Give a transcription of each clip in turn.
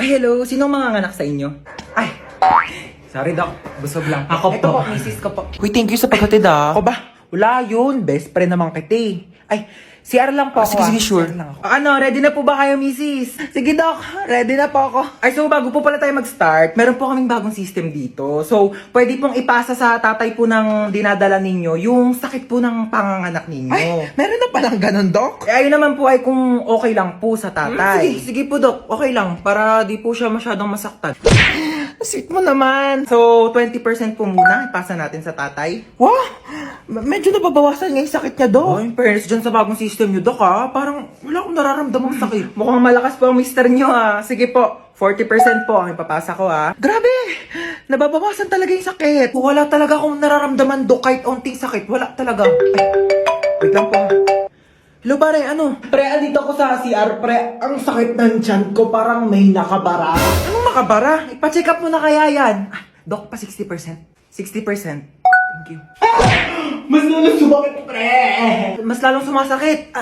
Ay, hello. Sinong mga anak sa inyo? Ay, sorry, Doc. Busog lang. Ako Ito po. po, misis ko po. Uy, thank you sa paghatid ah. Ako ba? Wala yun. Best friend naman kita eh. Ay, CR lang po ako. sige, sure. CR lang ako. Ano, ready na po ba kayo, misis? Sige, Doc. Ready na po ako. Ay, so bago po pala tayo mag-start, meron po kaming bagong system dito. So, pwede pong ipasa sa tatay po ng dinadala ninyo yung sakit po ng panganganak ninyo. Ay, meron na palang ganun, Doc? Eh, ayun naman po ay kung okay lang po sa tatay. Sige. Sige po, Doc. Okay lang. Para di po siya masyadong masaktan. Sweet mo naman. So, 20% po muna. Ipasa natin sa tatay. Wow, medyo nababawasan nga yung sakit niya, Doc. Oh, in fairness dyan sa bagong system nyo, Doc, ha? Parang wala akong nararamdamang sakit. Mukhang malakas po ang mister nyo, ha? Sige po. 40% po ang ipapasa ko, ha? Grabe, nababawasan talaga yung sakit. Wala talaga akong nararamdaman, Doc. Kahit onting sakit. Wala talaga. Ay, wait lang po, ha? Hello, pare, ano? Pre, andito ako sa CR, pre. Ang sakit ng tiyan ko, parang may nakabara. Anong nakabara? Ipa-check up mo na kaya yan. Ah, Doc, pa 60%. 60%. Thank you. Mas lalong sumakit, pre! Mas lalong sumasakit.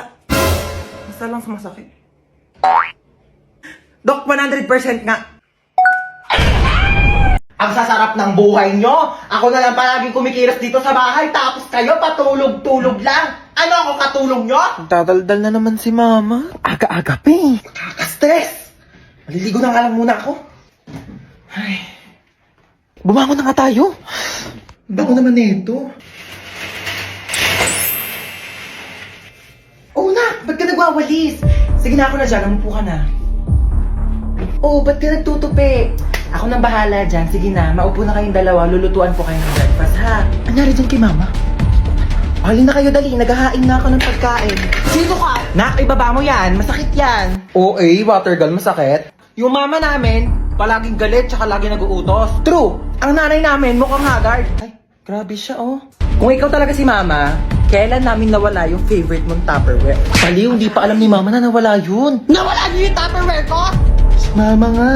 Mas lalong sumasakit. Doc, 100% nga. Ang sasarap ng buhay nyo. Ako na lang palaging kumikilos dito sa bahay, tapos kayo patulog-tulog lang. Ano ako katulog nyo? Dadaldal na naman si Mama. Aga-aga pa eh. Nakaka-stress. Maliligo na nga lang muna ako. Ay. Bumangon na nga tayo. Bago naman nito. Oo na, ba't ka nagwawalis? Sige na, ako na dyan, umupo ka na. Oo, ba't ka nagtutupi? Ako nang bahala dyan, sige na, maupo na kayong dalawa, lulutuan po kayo ng breakfast, ha? Anyari dyan kay Mama? Halin na kayo, dali, naghahain na ako ng pagkain. Sino ka? Nak, ibaba mo yan, masakit yan. Oo, water gun, masakit. Yung mama namin, palaging galit tsaka lagi nag-uutos. True, ang nanay namin mukhang haggard. Ay, grabe siya, oh. Kung ikaw talaga si Mama, kailan namin nawala yung favorite mong Tupperware? Baliw, hindi pa alam ni Mama na nawala yun. Nawala niyo yung Tupperware ko? Mama nga.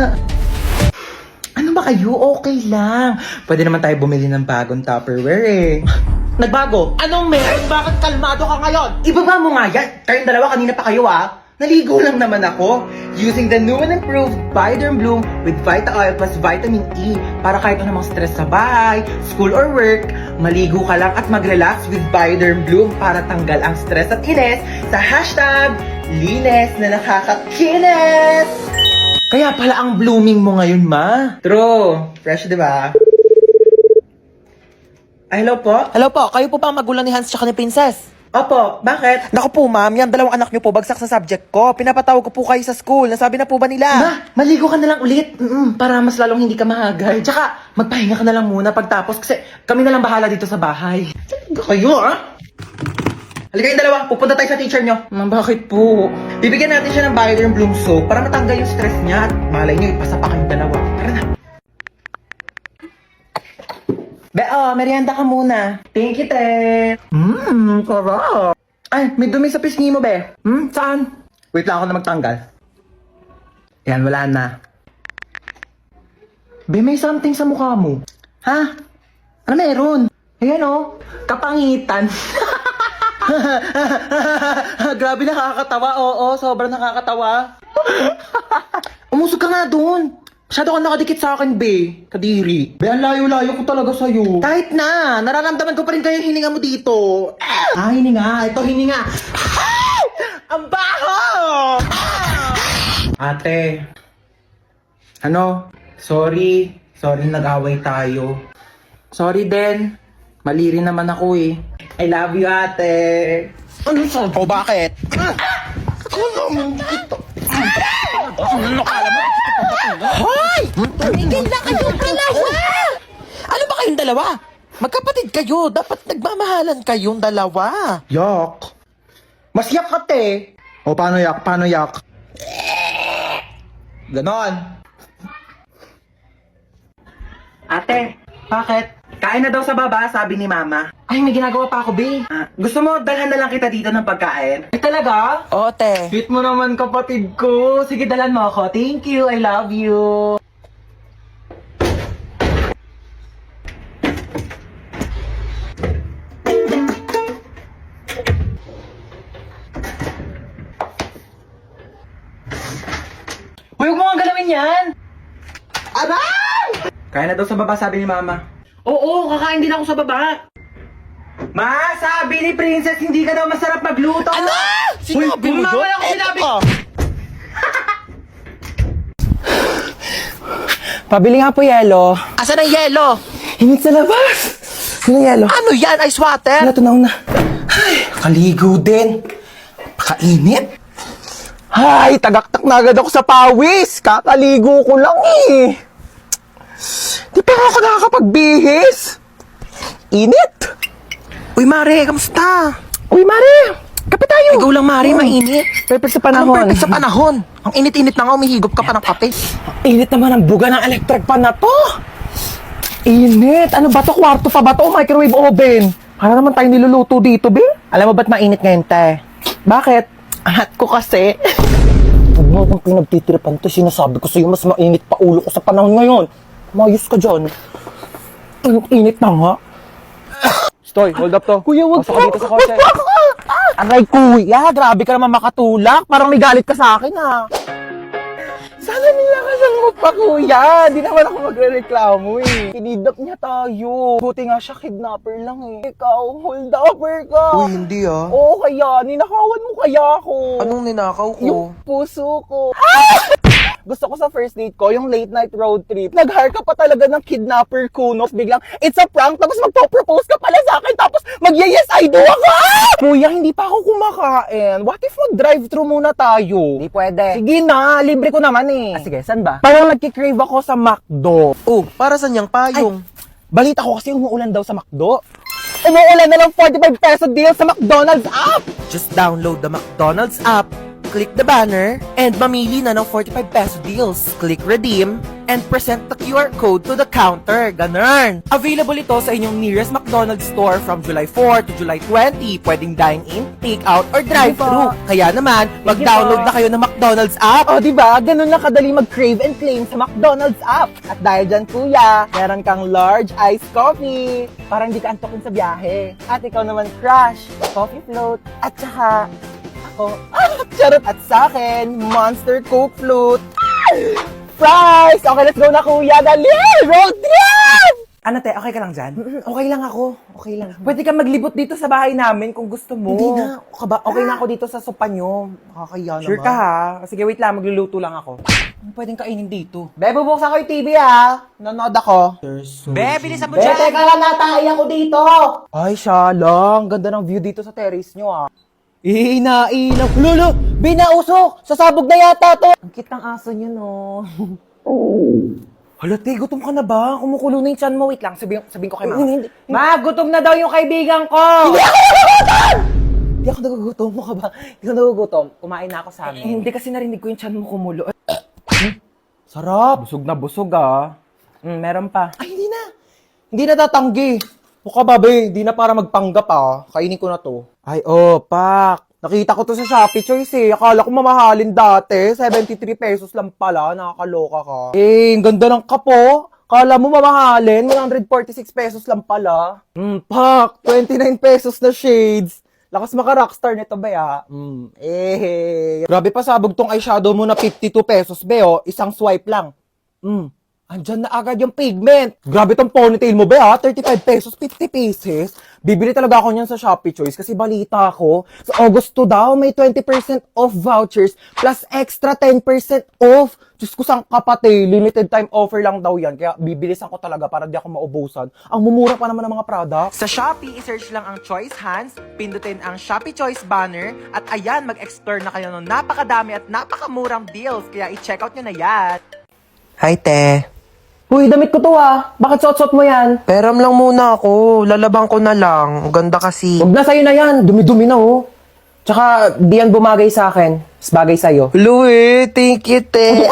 Ano ba kayo? Okay lang. Pwede naman tayo bumili ng bagong Tupperware eh. Nagbago? Anong meron? Bakit kalmado ka ngayon? Ibaba mo nga yan. Kayong dalawa kanina pa kayo Naligo lang naman ako. Using the new and improved Bioderm Bloom with Vita Oil plus Vitamin E para kahit anumang stress sa bahay, school or work, maligo ka lang at mag-relax with Bioderm Bloom para tanggal ang stress at inis sa hashtag linis na nakakakinis. Kaya pala ang blooming mo ngayon, Ma. True. Fresh, di ba? Ay, hello po? Hello po, kayo po pa ang magulang ni Hans tsaka ni Princess? Opo, bakit? Naku po, ma'am, yan dalawang anak niyo po bagsak sa subject ko. Pinapatawag ko po kayo sa school. Nasabi na po ba nila? Ma, maligo ka na lang ulit. Para mas lalong hindi ka mahagay. Tsaka, magpahinga ka na lang muna pagtapos kasi kami na lang bahala dito sa bahay. Kayo, Halika kayong dalawa, pupunta tayo sa teacher nyo. Bakit po? Bibigyan natin siya ng Bioderm Bloom soap para matanggal yung stress niya at malay nyo, ipasa pa kayong dalawa. Tara na. Be, merienda ka muna. Thank you, te. Sarap. Ay, may dumi sa pisngi mo, be. Saan? Wait lang ako na magtanggal. Yan, wala na. Be, may something sa mukha mo. Ha? Ano meron? Ayan, kapangitan. Grabe, nakakatawa. Oo, sobrang nakakatawa. Umusog ka nga doon. Masyado ka nakadikit sa akin, be. Kadiri. Be, ang layo-layo ko talaga sa'yo. Kahit na, nararamdaman ko pa rin kayo yung hininga mo dito. Hininga. Ito, hininga. Ang baho! Ate, ano? Sorry. Sorry nag-away tayo. Sorry din. Mali rin naman ako eh. I love you, ate. Ano sa? O bakit? Ano kala mo? Hoy! Tumigil na kayong dalawa! Ano ba kayong dalawa? Magkapatid kayo. Dapat nagmamahalan kayong dalawa. Yak. Mas yak ka, te. O, paano yak? Paano yak? Ganon. Ate, bakit? Kain na daw sa baba, sabi ni Mama. Ay, may ginagawa pa ako, be. Gusto mo, dalhan na lang kita dito ng pagkain? Ay, talaga? Oo, te. Sweet mo naman, kapatid ko. Sige, dalhan mo ako. Thank you, I love you. Huwag mo nga galawin yan! Aray! Kaya na daw sa baba, sabi ni Mama. Oo, kakain din ako sa baba. Ma, sabi ni Princess, hindi ka daw masarap magluto. Ano? Sinabi mo mamaya yun? ako sinabi. Pabili nga po yelo. Asan ang yelo? Himik sa labas. Sino yelo? Ano yan? Ice water? Ano, tunaw na. Ay, kaligo din. Pakainit. Ay, tagaktak na agad ako sa pawis. Kakaligo ko lang eh. Di pa ako nakakapagbihis. Init. Uy, Mare, kamusta? Uy, Mare. Kape tayo. Ikaw lang, Mare, mainit. Perfect sa Anong panahon. perfect sa panahon? Ang init-init na nga, umihigop ka pa ng kape. Init naman ang buga ng electric pan na to. Init. Ano ba to? Kwarto pa ba to? Microwave oven. Para naman tayo niluluto dito, be. Alam mo ba't mainit ngayon, te? Bakit? Hot ko kasi. Huwag mo akong pinagtitiripan to. Sinasabi ko sa'yo, mas mainit pa ulo ko sa panahon ngayon. Mayos ka dyan. Ang init na nga. Stoy, hold up to. Kuya, wag Pasok ka dito sa kotse. Aray, kuya. Grabe ka naman makatulak. Parang may galit ka sa akin, ha. Sana nilakasan mo pa, kuya. Di naman ako magre-reklamo, eh. Kinidnap niya tayo. Buti nga siya, kidnapper lang, eh. Ikaw, hold-upper ka. Uy, hindi ah. Oo, kaya. Ninakawan mo kaya ako. Anong ninakaw ko? Yung puso ko. Gusto ko sa first date ko, yung late night road trip. Nag-hire ka pa talaga ng kidnapper kunof. Biglang, it's a prank. Tapos magpo-propose ka pala sa akin. Tapos mag-yes, I do ako. Kuya, hindi pa ako kumakain. What if mag-drive-thru muna tayo? Hindi pwede. Sige na, libre ko naman eh. Sige, saan ba? Parang nagkikrave ako sa McDo. Oh, para saan yung payong? Balita ko kasi umuulan daw sa McDo. Umuulan na ng 45 peso deal sa McDonald's app. Just download the McDonald's app, click the banner, and mamili na ng 45 peso deals. Click redeem, and present the QR code to the counter. Ganun! Available ito sa inyong nearest McDonald's store from July 4 to July 20. Pwedeng dine-in, take-out, or drive-thru. Kaya naman, mag-download na kayo ng McDonald's app. O, diba? Ganun na kadali mag-crave and claim sa McDonald's app. At dahil dyan, kuya, meron kang large iced coffee. Parang di ka antokin sa biyahe. At ikaw naman, crush, coffee float, at saka, ako, charot. At sa akin, Monster Coke Float. Fries! Okay, let's go na, kuya. Dali! Road trip! Ano te, okay ka lang dyan? Okay lang ako. Okay lang. Pwede ka maglibot dito sa bahay namin kung gusto mo. Hindi na. Okay na ako dito sa sopa nyo. Nakakaya naman. Sure ka ha? Sige, wait lang, magluluto lang ako. Pwedeng kainin dito. Be, bubuksan ko yung TV ha. Nanonood ako. Be, bilisan mo Be, dyan! teka lang, natay ako dito. Ay, siya lang. Ganda ng view dito sa terrace nyo ah. Inainap. Lolo, binausok. Sasabog na yata to. Ang cute ng aso nyo, no. Hala te, gutom ka na ba? Kumukulo na yung chan mo. Wait lang, sabihin ko kay mama. Hindi. Ma, gutom na daw yung kaibigan ko! Hindi ako nagugutom mo ka ba? Hindi ako nagugutom. Kumain na ako sa amin. Hindi kasi narinig ko yung chan mo kumulo. Sarap. Busog na busog ah. Meron pa. Ay, hindi na. Hindi na tatanggi. Mukha babe, hindi na para magpanggap ah. Kainin ko na to. Ay, pak. Nakita ko to sa Shopee Choice eh. Akala ko mamahalin dati. 73 pesos lang pala. Nakakaloka ka. Eh, ang ganda ng kapo. Kala mo mamahalin. 146 pesos lang pala. Pak. 29 pesos na shades. Lakas maka-rockstar nito ba ya? Grabe pa sabog tong eyeshadow mo na 52 pesos be oh. Isang swipe lang. Andyan na agad yung pigment. Grabe tong ponytail mo ba ha? 35 pesos, 50 pieces. Bibili talaga ako niyan sa Shopee Choice kasi balita ko. Sa August 2 daw, may 20% off vouchers plus extra 10% off. Diyos ko sang kapatid, limited time offer lang daw yan. Kaya bibilisan ko talaga para di ako maubusan. Ang mumura pa naman ng mga products. Sa Shopee, isearch lang ang Choice Hands, pindutin ang Shopee Choice banner, at ayan, mag-explore na kayo ng napakadami at napakamurang deals. Kaya i-check out nyo na yan. Hi, te. Uy, damit ko to ah. Bakit suot-suot mo yan? Peram lang muna ako. Lalabang ko na lang. Ang ganda kasi. Huwag na sa'yo na yan. Dumi-dumi na oh. Tsaka, di yan bumagay sa akin. Mas bagay sa'yo. Louie, thank you, te.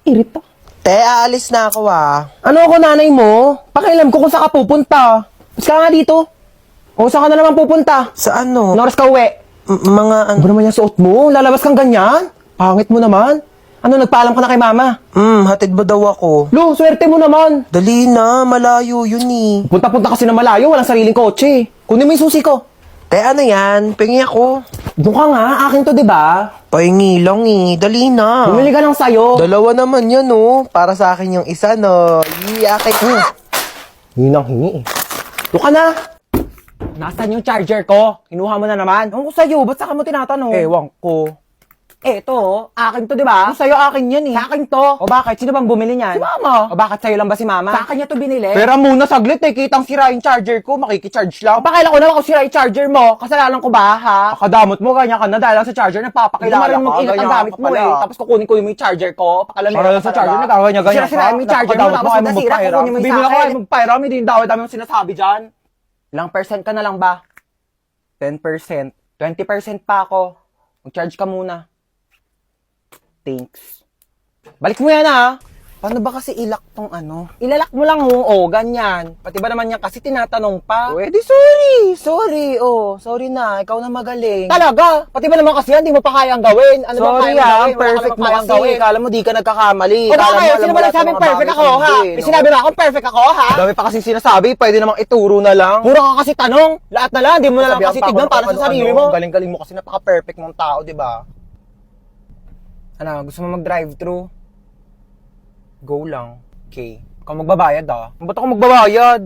Irita. Te, aalis na ako ah. Ano ako nanay mo? Pakialam ko kung saan ka pupunta. Mas ka nga dito. O saan ka na naman pupunta? Sa ano? Ano oras ka uwi? Mga Ano ba naman yung suot mo? Lalabas kang ganyan? Pangit mo naman. Ano, nagpaalam ka na kay mama? hatid ba daw ako? Lo, swerte mo naman. Dali na, malayo yun eh. Punta-punta kasi na malayo, walang sariling kotse. Kunin mo yung susi ko. Te, ano yan? Pingi ako. Doon ka nga, akin to, di ba? Pahingi lang eh. Dali na. Bumili ka lang sa'yo. Dalawa naman yan, oh. Para sa akin yung isa, no. Akin. Hingi nang hingi eh. Doon ka na! Nasaan yung charger ko? Kinuha mo na naman? Ang ko sa'yo, ba't saka mo tinatanong? Ewan ko. Eto, akin to, di ba? Sa'yo akin yan eh. Sa akin to. O bakit? Sino bang bumili niyan? Si Mama. O bakit sa'yo lang ba si Mama? Sa akin niya to binili. Pera muna saglit eh. Kitang sira yung charger ko. Makikicharge lang. Pakailan ko naman kung sira yung charger mo. Kasalanan ko ba, ha? Kadamot mo, ganyan ka na dahil lang sa charger, nagpapakilala Hindi ka. mo mag-ingat ang ganyan gamit ka mo pala. eh. Tapos kukunin ko yung charger ko. Pakalamera Para lang sa charger, nagkaganyan-ganyan ka. Sira-sira yung charger mo, tapos nasira, kukunin mo yung Bibili sa ako akin. ay magpairam, hindi yung dami yung sinasabi dyan. Ilang percent ka na lang ba? 10%. 20% pa ako. Mag-charge ka muna. Thanks. Balik mo yan, ha? Paano ba kasi ilak tong ano? Ilalak mo lang, oh, ganyan. Pati ba naman yan kasi tinatanong pa? Pwede, sorry, sorry na, ikaw na magaling. Talaga? Pati ba naman kasi yan, di mo pa kayang gawin? Ano ba Sorry kayang gawin? Wala ka perfect namang mo kayang kasi, kala mo di ka nagkakamali. O Kala bakit? mo, Sino alam ba mo lahat nagsabing ng mga perfect bagay, ako, ha? hindi, May no? sinabi ba akong perfect ako, ha? Dami pa kasi sinasabi, pwede namang ituro na lang. Puro ka kasi tanong. Lahat na lang, di mo na lang Sabihan kasi pa ako tignan ng para sa ano-ano. sarili mo. Galing-galing mo kasi napaka-perfect mong tao, di ba? Ano, gusto mo mag-drive-thru? Go lang. Okay. Ikaw magbabayad ah. Ba't ako magbabayad?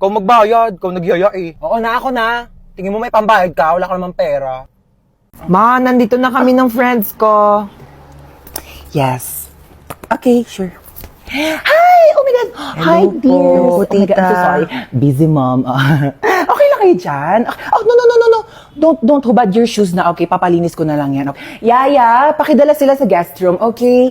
Ikaw magbayad. Ikaw nagyaya eh. Oo na, ako na. Tingin mo may pambayad ka, wala ka naman pera. Ma, nandito na kami ng friends ko. Yes. Okay, sure. Hi! Oh my God! Hi, Hello dear! po, Oh my God, I'm so tita. sorry. Busy, mom. Okay lang kayo dyan? Oh, no. Don't hubad your shoes na, okay? Papalinis ko na lang yan. Okay. Yaya, pakidala sila sa guest room, okay?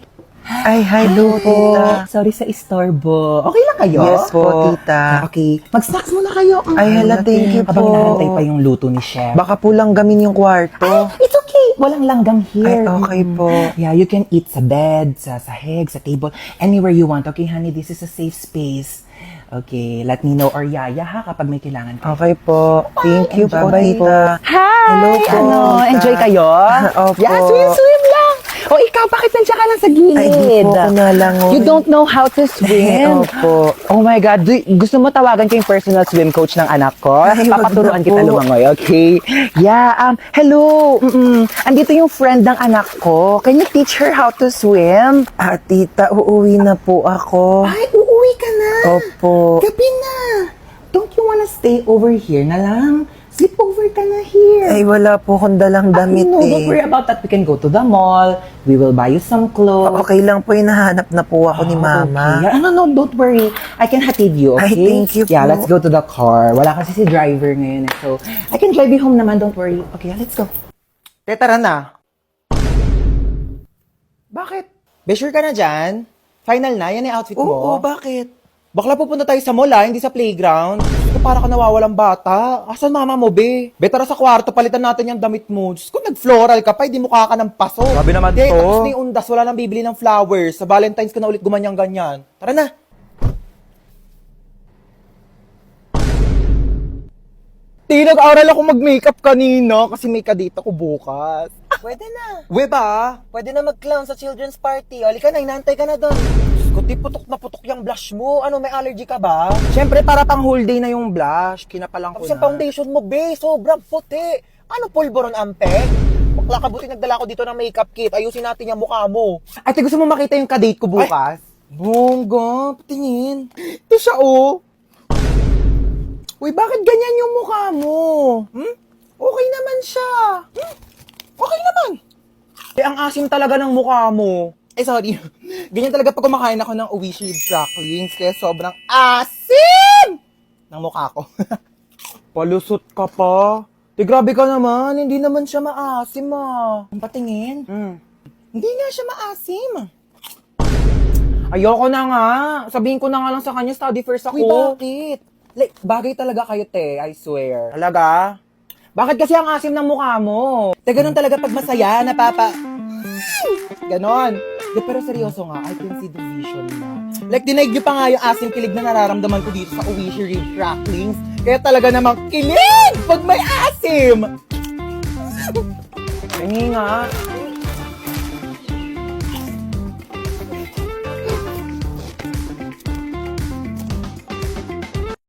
Ay, hello po. Sorry sa istorbo. Okay lang kayo? Yes po, tita. Okay. Mag-snacks muna kayo. Ay, hala, thank you Habang po. inaantay pa yung luto ni Chef. Baka po langgamin yung kwarto. It's okay. Walang langgam here. Ay, okay po. Yeah, you can eat sa bed, sa sahig, sa table, anywhere you want. Okay, honey, this is a safe space. Okay, let me know or yaya ha kapag may kailangan ka. Okay po. Thank you po, Bye-bye tita. Hi! Hello po, Ano, tita. enjoy kayo? Opo. Yeah, swim lang! O ikaw, bakit nandiyan ka lang sa gilid? Ay, di po ako nalangoy. You don't know how to swim? Opo. Oh my God, gusto mo tawagan ko yung personal swim coach ng anak ko? Ay, wag Papaturuan na kita po. lumangoy, okay? Yeah, hello. Andito yung friend ng anak ko. Can you teach her how to swim? Tita, uuwi na po ako. Ay, uuwi ka na. Opo. Gabi na. Don't you wanna stay over here na lang? Sleep over ka na here. Ay, wala po akong dalang damit No, don't worry eh. about that. We can go to the mall. We will buy you some clothes. Okay lang po, hinahanap na po ako ni Mama. Okay. No, don't worry. I can hatid you, okay? Ay, thank you Yeah, po. let's go to the car. Wala kasi si driver ngayon. So, I can drive you home naman. Don't worry. Okay, let's go. Tara na. Bakit? Be sure ka na dyan? Final na? Yan yung outfit Oo, mo? bakit? Bakla pupunta tayo sa mall, hindi sa playground. Diyos ko, para ka nawawalang bata. Asan mama mo, be? Be, tara sa kwarto, palitan natin yung damit mo. Diyos ko, nag-floral ka pa, hindi mukha ka ng paso. Grabe naman Hindi, to. tapos na yung undas, wala nang bibili ng flowers. Sa Valentine's ka na ulit gumanyang-ganyan. Tara na. Nag-aral ako mag-makeup kanina kasi may kadate ako bukas. Pwede na. We ba? Pwede na mag-clown sa children's party. Oli ka na, inaantay ka na doon. Kuti putok na putok yung blush mo. Ano, may allergy ka ba? Siyempre, para pang whole day na yung blush. Kinapalang ko Tapos yung foundation mo, be, sobrang puti. Ano, pulboron ampek? Bakla ka, buti nagdala ko dito ng makeup kit. Ayusin natin yung mukha mo. Ay, gusto mo makita yung kadate ko bukas? Bongga, patingin. Ito siya, oh. Uy, bakit ganyan yung mukha mo? Okay naman siya. Okay naman. Eh, ang asim talaga ng mukha mo. Eh, sorry. Ganyan talaga pag kumakain ako ng Wish with cracklings. Kaya sobrang asim ng mukha ko. Palusot ka pa. Di grabe ka naman. Hindi naman siya maasim, ah. Ang patingin. Hindi nga siya maasim. Ayoko na nga. Sabihin ko na nga lang sa kanya, study first ako. Uy, bakit? Like, bagay talaga kayo, te. I swear. Talaga? Bakit kasi ang asim ng mukha mo? Te, ganun talaga pag masaya, napapa... Ganon. De, pero seryoso nga, I can see the vision na. Like, dinaig niyo pa nga yung asim kilig na nararamdaman ko dito sa Owishi Reed Cracklings. Kaya talaga namang kilig pag may asim! Hindi nga.